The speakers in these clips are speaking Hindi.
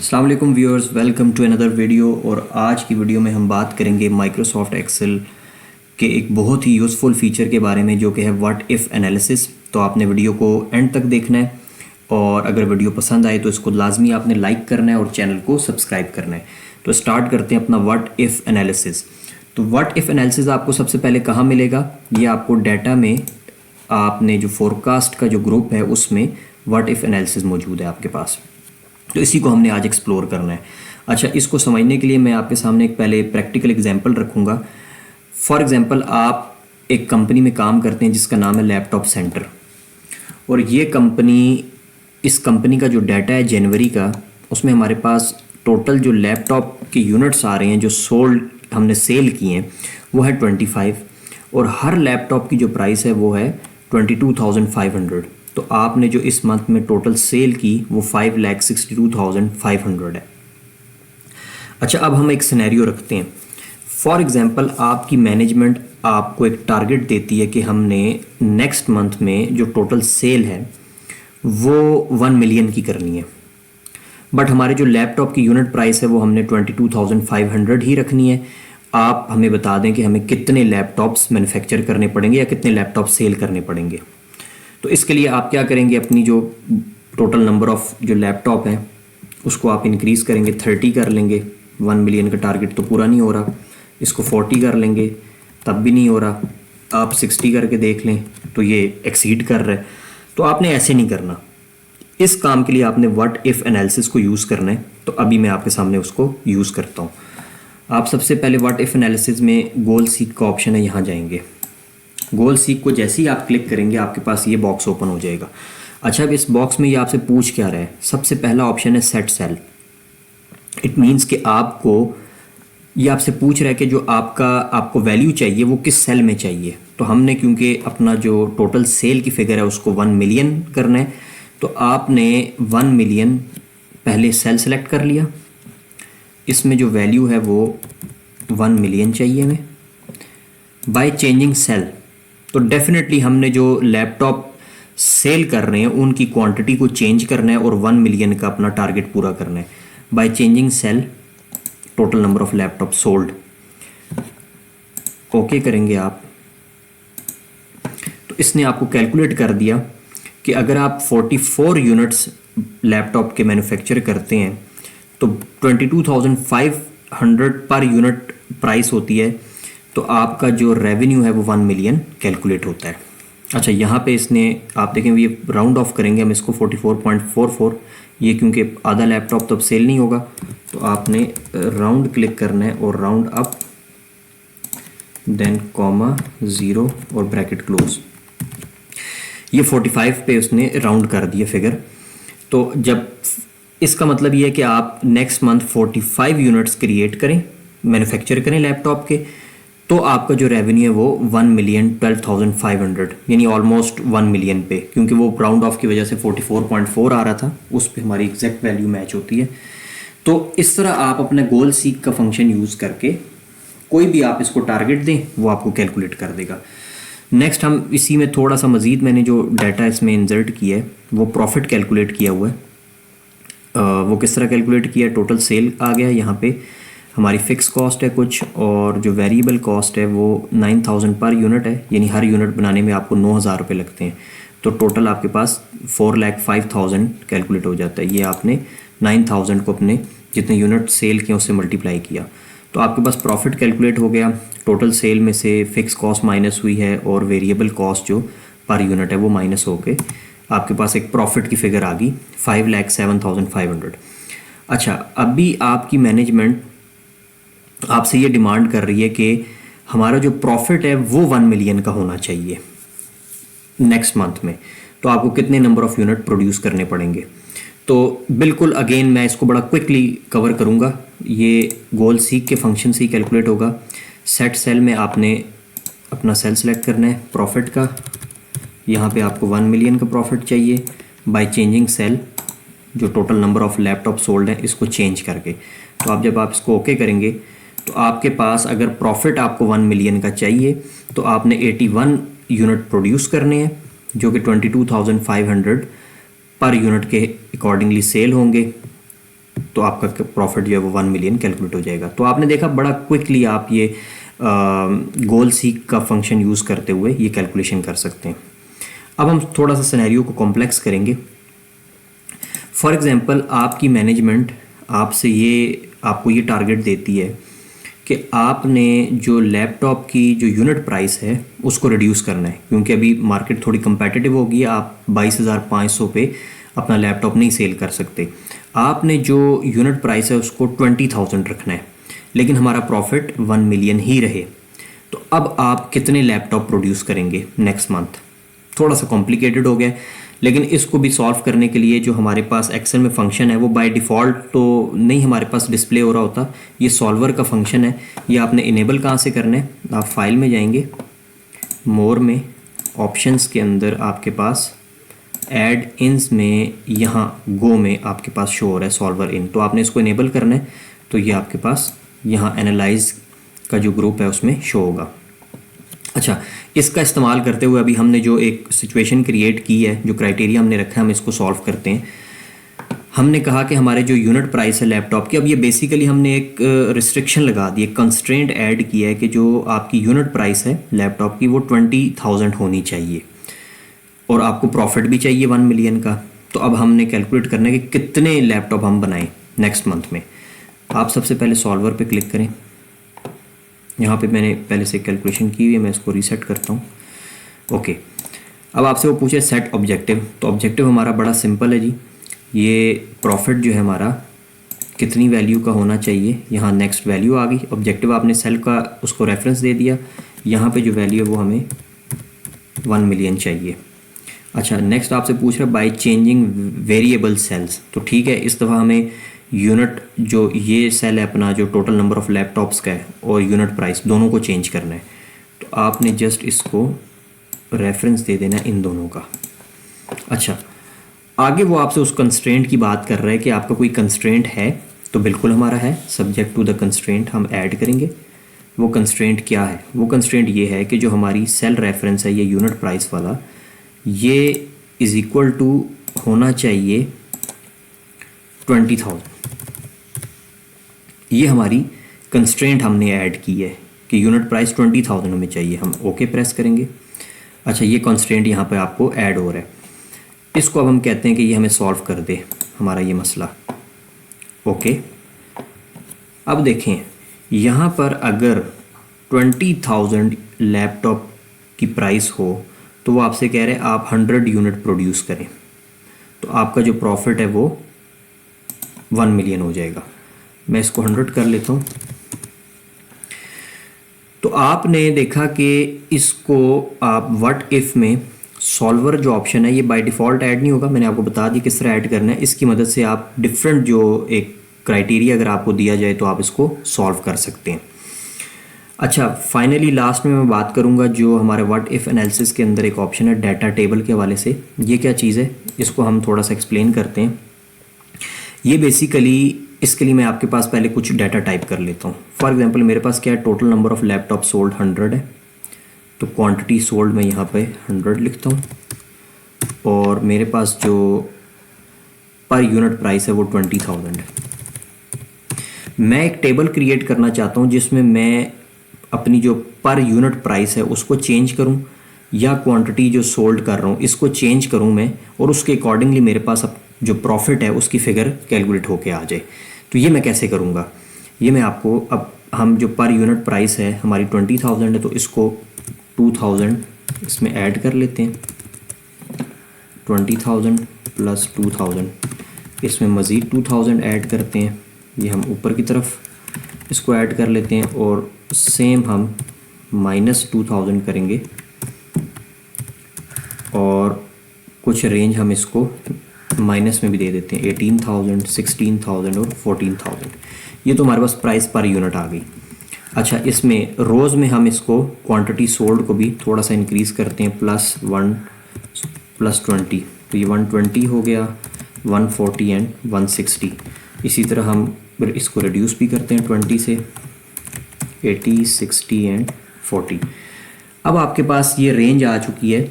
अस्सलाम वालेकुम viewers, welcome to another video. और आज की वीडियो में हम बात करेंगे माइक्रोसॉफ्ट एक्सेल के एक बहुत ही यूज़फुल फीचर के बारे में जो कि है व्हाट इफ़ एनालिसिस। तो आपने वीडियो को एंड तक देखना है और अगर वीडियो पसंद आए तो इसको लाजमी आपने लाइक करना है और चैनल को सब्सक्राइब करना है। तो स्टार्ट करते हैं अपना व्हाट इफ़ एनालिसिस। तो व्हाट इफ़ एनालिसिस आपको सबसे पहले कहाँ मिलेगा? ये आपको डाटा में आपने जो फोरकास्ट का जो ग्रुप है उसमें व्हाट इफ़ एनालिसिस मौजूद है आपके पास। तो इसी को हमने आज एक्सप्लोर करना है। अच्छा, इसको समझने के लिए मैं आपके सामने एक पहले प्रैक्टिकल एग्जांपल रखूँगा। फॉर एग्जांपल, आप एक कंपनी में काम करते हैं जिसका नाम है लैपटॉप सेंटर, और ये कंपनी, इस कंपनी का जो डाटा है जनवरी का, उसमें हमारे पास टोटल जो लैपटॉप के यूनिट्स आ रहे हैं जो सोल्ड हमने सेल किए हैं वो है 25, और हर लैपटॉप की जो प्राइस है वो है 22,500। तो आपने जो इस मंथ में टोटल सेल की वो 5,62,500 है। अच्छा, अब हम एक सिनेरियो रखते हैं। फॉर एग्जांपल, आपकी मैनेजमेंट आपको एक टारगेट देती है कि हमने नेक्स्ट मंथ में जो टोटल सेल है वो 1 मिलियन की करनी है, बट हमारे जो लैपटॉप की यूनिट प्राइस है वो हमने 22,500 ही रखनी है। आप हमें बता दें कि हमें कितने लैपटॉप्स मैन्युफैक्चर करने पड़ेंगे या कितने लैपटॉप सेल करने पड़ेंगे। तो इसके लिए आप क्या करेंगे, अपनी जो टोटल नंबर ऑफ़ जो लैपटॉप हैं उसको आप इंक्रीज़ करेंगे, 30 कर लेंगे। 1 मिलियन का टारगेट तो पूरा नहीं हो रहा, इसको 40 कर लेंगे, तब भी नहीं हो रहा। आप 60 करके देख लें तो ये एक्सीड कर रहा है। तो आपने ऐसे नहीं करना। इस काम के लिए आपने व्हाट इफ़ एनालिसिस को यूज़ करना है। तो अभी मैं आपके सामने उसको यूज़ करता हूँ। आप सबसे पहले व्हाट इफ़ एनालिसिस में गोल सीक का ऑप्शन है, यहाँ जाएंगे। गोल सीक को जैसे ही आप क्लिक करेंगे आपके पास ये बॉक्स ओपन हो जाएगा। अच्छा, अब इस बॉक्स में ये आपसे पूछ क्या रहा है? सबसे पहला ऑप्शन है सेट सेल। इट मीन्स कि आपको ये आपसे पूछ रहा है कि जो आपको वैल्यू चाहिए वो किस सेल में चाहिए। तो हमने क्योंकि अपना जो टोटल सेल की फिगर है उसको 1 मिलियन करना है, तो आपने 1 मिलियन पहले सेल सेलेक्ट कर लिया। इसमें जो वैल्यू है वो 1 मिलियन चाहिए हमें। बाय चेंजिंग सेल, तो डेफिनेटली हमने जो लैपटॉप सेल कर रहे हैं उनकी क्वांटिटी को चेंज करना है और 1 मिलियन का अपना टारगेट पूरा करना है। By changing sell total number of laptop sold, okay करेंगे आप। तो इसने आपको कैलकुलेट कर दिया कि अगर आप 44 यूनिट्स लैपटॉप के मैन्युफैक्चर करते हैं तो 22,500 पर यूनिट प्राइस होती है, तो आपका जो रेवेन्यू है वो 1 मिलियन कैलकुलेट होता है। अच्छा, यहाँ पे इसने, आप देखें ये राउंड ऑफ करेंगे हम इसको 44.44, ये क्योंकि आधा लैपटॉप तो अब सेल नहीं होगा, तो आपने राउंड क्लिक करना है और राउंड अप, देन कॉमा 0 और ब्रैकेट क्लोज। ये 45 पे उसने राउंड कर दिया फिगर। तो जब इसका मतलब ये है कि आप नेक्स्ट मंथ 45 यूनिट्स क्रिएट करें, मैन्युफैक्चर करें लैपटॉप के, तो आपका जो रेवेन्यू है वो 1,12,500 यानी ऑलमोस्ट 1 मिलियन पे, क्योंकि वो राउंड ऑफ की वजह से 44.4 आ रहा था, उस पे हमारी एग्जैक्ट वैल्यू मैच होती है। तो इस तरह आप अपने गोल सीक का फंक्शन यूज़ करके कोई भी आप इसको टारगेट दें वो आपको कैलकुलेट कर देगा। नेक्स्ट हम इसी में थोड़ा सा मज़ीद, मैंने जो डाटा इसमें इंसर्ट किया है वो प्रॉफिट कैलकुलेट किया हुआ है। वो किस तरह कैलकुलेट किया है? टोटल सेल आ गया, यहाँ पे हमारी फ़िक्स कॉस्ट है कुछ, और जो वेरिएबल कॉस्ट है वो 9,000 पर यूनिट है, यानी हर यूनिट बनाने में आपको 9,000 रुपये लगते हैं। तो टोटल आपके पास 4,05,000 कैलकुलेट हो जाता है। ये आपने 9,000 को अपने जितने यूनिट सेल किए उससे मल्टीप्लाई किया, तो आपके पास प्रॉफिट कैलकुलेट हो गया। टोटल सेल में से फ़िक्स कॉस्ट माइनस हुई है और वेरिएबल कॉस्ट जो पर यूनिट है वो माइनस होके आपके पास एक प्रॉफिट की फिगर आ गई 5,07,500। अच्छा, अभी आपकी मैनेजमेंट आपसे ये डिमांड कर रही है कि हमारा जो प्रॉफिट है वो 1 मिलियन का होना चाहिए नेक्स्ट मंथ में, तो आपको कितने नंबर ऑफ़ यूनिट प्रोड्यूस करने पड़ेंगे। तो बिल्कुल अगेन मैं इसको बड़ा क्विकली कवर करूँगा। ये गोल सीक के फंक्शन से ही कैलकुलेट होगा। सेट सेल में आपने अपना सेल सेलेक्ट करना है प्रॉफिट का, यहाँ पे आपको 1 मिलियन का प्रॉफिट चाहिए। बाय चेंजिंग सेल, जो total number of laptop sold है इसको चेंज करके, तो आप जब आप इसको ओके करेंगे तो आपके पास अगर प्रॉफिट आपको 1 मिलियन का चाहिए तो आपने 81 यूनिट प्रोड्यूस करने हैं जो कि 22,500 पर यूनिट के अकॉर्डिंगली सेल होंगे। तो आपका प्रॉफिट जो है वो 1 मिलियन कैलकुलेट हो जाएगा। तो आपने देखा बड़ा क्विकली आप ये गोल सीक का फंक्शन यूज़ करते हुए ये कैलकुलेशन कर सकते हैं। अब हम थोड़ा सा सिनेरियो को कॉम्प्लेक्स करेंगे। फॉर एग्जांपल आपकी मैनेजमेंट आपको ये टारगेट देती है कि आपने जो लैपटॉप की जो यूनिट प्राइस है उसको रिड्यूस करना है, क्योंकि अभी मार्केट थोड़ी कंपेटिटिव होगी, आप 22,500 पे अपना लैपटॉप नहीं सेल कर सकते। आपने जो यूनिट प्राइस है उसको 20,000 रखना है, लेकिन हमारा प्रॉफिट 1 मिलियन ही रहे। तो अब आप कितने लैपटॉप प्रोड्यूस करेंगे नेक्स्ट मंथ? थोड़ा सा कॉम्प्लिकेटेड हो गया, लेकिन इसको भी सॉल्व करने के लिए जो हमारे पास एक्सेल में फंक्शन है वो बाय डिफ़ॉल्ट तो नहीं हमारे पास डिस्प्ले हो रहा होता, ये सॉल्वर का फंक्शन है। ये आपने इनेबल कहाँ से करना है? आप फाइल में जाएंगे, मोर में, ऑप्शंस के अंदर आपके पास ऐड इन्स में, यहाँ गो में आपके पास शो हो रहा है सॉल्वर इन, तो आपने इसको इनेबल करना है। तो ये आपके पास यहाँ एनालाइज का जो ग्रुप है उसमें शो होगा। अच्छा, इसका इस्तेमाल करते हुए अभी हमने जो एक सिचुएशन क्रिएट की है, जो क्राइटेरिया हमने रखा है, हम इसको सॉल्व करते हैं। हमने कहा कि हमारे जो यूनिट प्राइस है लैपटॉप की, अब ये बेसिकली हमने एक रिस्ट्रिक्शन लगा दी, एक कंस्ट्रेंट ऐड किया है कि जो आपकी यूनिट प्राइस है लैपटॉप की वो 20,000 होनी चाहिए और आपको प्रॉफिट भी चाहिए 1 मिलियन का। तो अब हमने कैलकुलेट करना है कि कितने लैपटॉप हम बनाएं नेक्स्ट मंथ में। आप सबसे पहले सॉल्वर पे क्लिक करें। यहाँ पे मैंने पहले से कैलकुलेशन की हुई है, मैं इसको रीसेट करता हूँ। ओके, अब आपसे वो पूछे सेट ऑब्जेक्टिव। तो ऑब्जेक्टिव हमारा बड़ा सिंपल है जी, ये प्रॉफिट जो है हमारा कितनी वैल्यू का होना चाहिए। यहाँ नेक्स्ट वैल्यू आ गई, ऑब्जेक्टिव आपने सेल का उसको रेफरेंस दे दिया, यहाँ पे जो वैल्यू है वो हमें 1 मिलियन चाहिए। अच्छा, नेक्स्ट आपसे पूछ रहा है बाय चेंजिंग वेरिएबल सेल्स। तो ठीक है, इस दफ़ा हमें यूनिट जो ये सेल है अपना, जो टोटल नंबर ऑफ़ लैपटॉप्स का है और यूनिट प्राइस दोनों को चेंज करना है। तो आपने जस्ट इसको रेफरेंस दे देना है इन दोनों का। अच्छा, आगे वो आपसे उस कंस्ट्रेंट की बात कर रहा है कि आपका कोई कंस्ट्रेंट है, तो बिल्कुल हमारा है। सब्जेक्ट टू द कंस्ट्रेंट हम ऐड करेंगे। वो कंस्ट्रेंट क्या है? वो कंस्ट्रेंट ये है कि जो हमारी सेल रेफरेंस है ये यूनिट प्राइस वाला, ये इज़ इक्वल टू होना चाहिए 20,000। ये हमारी कंस्ट्रेंट हमने ऐड की है कि यूनिट प्राइस 20,000 हमें चाहिए। हम ओके प्रेस करेंगे। अच्छा, ये कंस्ट्रेंट यहाँ पे आपको ऐड हो रहा है, इसको अब हम कहते हैं कि ये हमें सॉल्व कर दे हमारा ये मसला। ओके, अब देखें यहाँ पर अगर 20,000 लैपटॉप की प्राइस हो तो वो आपसे कह रहे हैं आप 100 यूनिट प्रोड्यूस करें, तो आपका जो प्रॉफिट है वो 1 मिलियन हो जाएगा। मैं इसको 100 कर लेता हूँ। तो आपने देखा कि इसको आप व्हाट इफ़ में सॉल्वर जो ऑप्शन है ये बाय डिफ़ॉल्ट ऐड नहीं होगा, मैंने आपको बता दी किस तरह ऐड करना है। इसकी मदद से आप डिफरेंट जो एक क्राइटेरिया अगर आपको दिया जाए तो आप इसको सॉल्व कर सकते हैं। अच्छा, फाइनली लास्ट में मैं बात करूंगा जो हमारे व्हाट इफ़ एनालिसिस के अंदर एक ऑप्शन है डाटा टेबल के हवाले से। ये क्या चीज़ है, इसको हम थोड़ा सा एक्सप्लेन करते हैं। ये बेसिकली, इसके लिए मैं आपके पास पहले कुछ डाटा टाइप कर लेता हूँ। फॉर एग्जांपल मेरे पास क्या है, total number of laptop sold 100 है, तो क्वांटिटी सोल्ड मैं यहाँ पे 100 लिखता हूँ, और मेरे पास जो पर यूनिट प्राइस है वो 20,000 है। मैं एक टेबल क्रिएट करना चाहता हूँ जिसमें मैं अपनी जो पर यूनिट प्राइस है उसको चेंज करूं, या क्वांटिटी जो सोल्ड कर रहा हूं इसको चेंज करूं मैं, और उसके अकॉर्डिंगली मेरे पास अब जो प्रॉफिट है उसकी फ़िगर कैलकुलेट होके आ जाए। तो ये मैं कैसे करूंगा, ये मैं आपको, अब हम जो पर यूनिट प्राइस है हमारी 20,000 है, तो इसको 2,000 इसमें ऐड कर लेते हैं। 20,000 प्लस 2,000, इसमें मज़ीद 2,000 ऐड करते हैं। ये हम ऊपर की तरफ इसको ऐड कर लेते हैं, और सेम हम माइनस 2,000 करेंगे, और कुछ रेंज हम इसको माइनस में भी दे देते हैं, 18,000, 16,000 और 14,000। ये तो हमारे पास प्राइस पर यूनिट आ गई। अच्छा, इसमें रोज़ में हम इसको क्वांटिटी सोल्ड को भी थोड़ा सा इंक्रीज़ करते हैं, +1 +20, तो ये 120 हो गया, 140 एंड 160। इसी तरह हम इसको रिड्यूस भी करते हैं 20 से, 80, 60 एंड 40। अब आपके पास ये रेंज आ चुकी है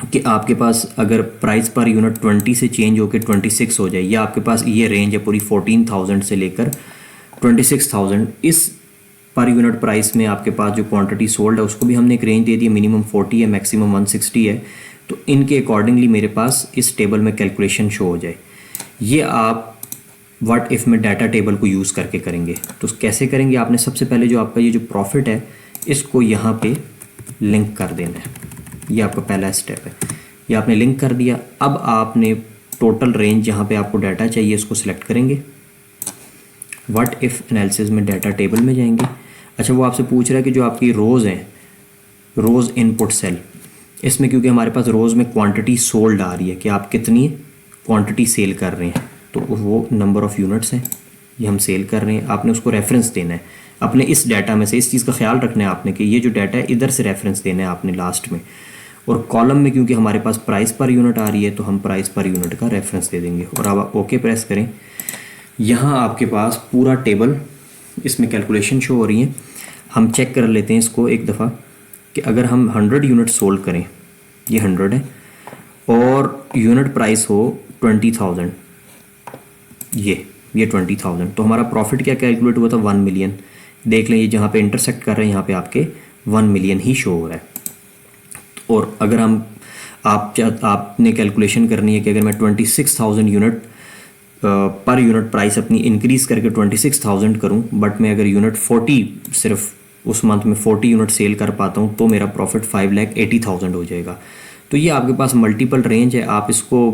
कि आपके पास अगर प्राइस पर यूनिट 20 से चेंज होकर 26 हो जाए, या आपके पास ये रेंज है पूरी 14,000 से लेकर 26,000, इस पर यूनिट प्राइस में आपके पास जो क्वांटिटी सोल्ड है उसको भी हमने एक रेंज दे दी, मिनिमम 40 है, मैक्सिमम 160 है। तो इनके अकॉर्डिंगली मेरे पास इस टेबल में कैलकुलेशन शो हो जाए। ये आप व्हाट इफ़ में डाटा टेबल को यूज़ करके करेंगे। तो कैसे करेंगे, आपने सबसे पहले जो आपका ये जो प्रॉफिट है इसको यहाँ पे लिंक कर देना है। ये आपका पहला स्टेप है, ये आपने लिंक कर दिया। अब आपने टोटल रेंज जहाँ पे आपको डाटा चाहिए इसको सिलेक्ट करेंगे, व्हाट इफ़ एनालिसिस में डाटा टेबल में जाएंगे। अच्छा, वो आपसे पूछ रहा है कि जो आपकी रोज़ हैं, रोज़ इनपुट सेल, इसमें क्योंकि हमारे पास रोज़ में क्वांटिटी सोल्ड आ रही है कि आप कितनी क्वांटिटी सेल कर रहे हैं, तो वो नंबर ऑफ़ यूनिट्स हैं ये हम सेल कर रहे हैं। आपने उसको रेफरेंस देना है अपने इस डाटा में से। इस चीज़ का ख्याल रखना है आपने कि ये जो डाटा है इधर से रेफरेंस देना है आपने लास्ट में, और कॉलम में क्योंकि हमारे पास प्राइस पर यूनिट आ रही है तो हम प्राइस पर यूनिट का रेफरेंस दे देंगे। और अब आप ओके प्रेस करें, यहाँ आपके पास पूरा टेबल इसमें कैलकुलेशन शो हो रही है। हम चेक कर लेते हैं इसको एक दफ़ा कि अगर हम 100 यूनिट सोल्ड करें, ये 100 है, और यूनिट प्राइस हो 20,000, ये 20,000, तो हमारा प्रॉफिट क्या कैलकुलेट हुआ था, 1 मिलियन। देख लें ये जहाँ पे इंटरसेक्ट कर रहे हैं यहाँ पे आपके 1 मिलियन ही शो हो रहा है। और अगर हम आपने कैलकुलेशन करनी है कि अगर मैं 26,000 यूनिट पर यूनिट प्राइस अपनी इंक्रीज़ करके 26,000 करूं, बट मैं अगर यूनिट 40 सिर्फ उस मंथ में 40 यूनिट सेल कर पाता हूं, तो मेरा प्रॉफिट 5,80,000 हो जाएगा। तो ये आपके पास मल्टीपल रेंज है। आप इसको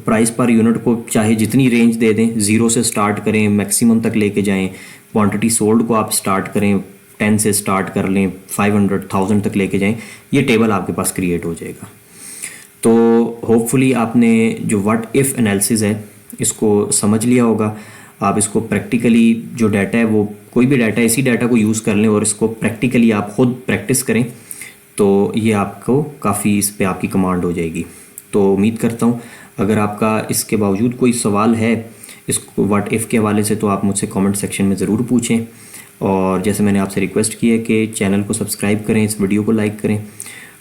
प्राइस पर यूनिट को चाहे जितनी रेंज दे दें, 0 से स्टार्ट करें, मैक्सिमम तक लेके जाएं। क्वांटिटी सोल्ड को आप स्टार्ट करें 10 से स्टार्ट कर लें, 500,000 तक लेके जाएं, ये टेबल आपके पास क्रिएट हो जाएगा। तो होपफुली आपने जो व्हाट इफ़ एनालिसिस है इसको समझ लिया होगा। आप इसको प्रैक्टिकली जो डाटा है, वो कोई भी डाटा है, इसी डाटा को यूज़ कर लें और इसको प्रैक्टिकली आप ख़ुद प्रैक्टिस करें, तो ये आपको काफ़ी इस पे आपकी कमांड हो जाएगी। तो उम्मीद करता हूँ अगर आपका इसके बावजूद कोई सवाल है इसको व्हाट इफ़ के हवाले से, तो आप मुझसे कमेंट सेक्शन में ज़रूर पूछें। और जैसे मैंने आपसे रिक्वेस्ट की है कि चैनल को सब्सक्राइब करें, इस वीडियो को लाइक करें,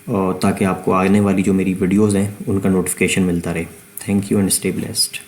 और ताकि आपको आने वाली जो मेरी वीडियोज़ हैं उनका नोटिफिकेशन मिलता रहे। Thank you and stay blessed.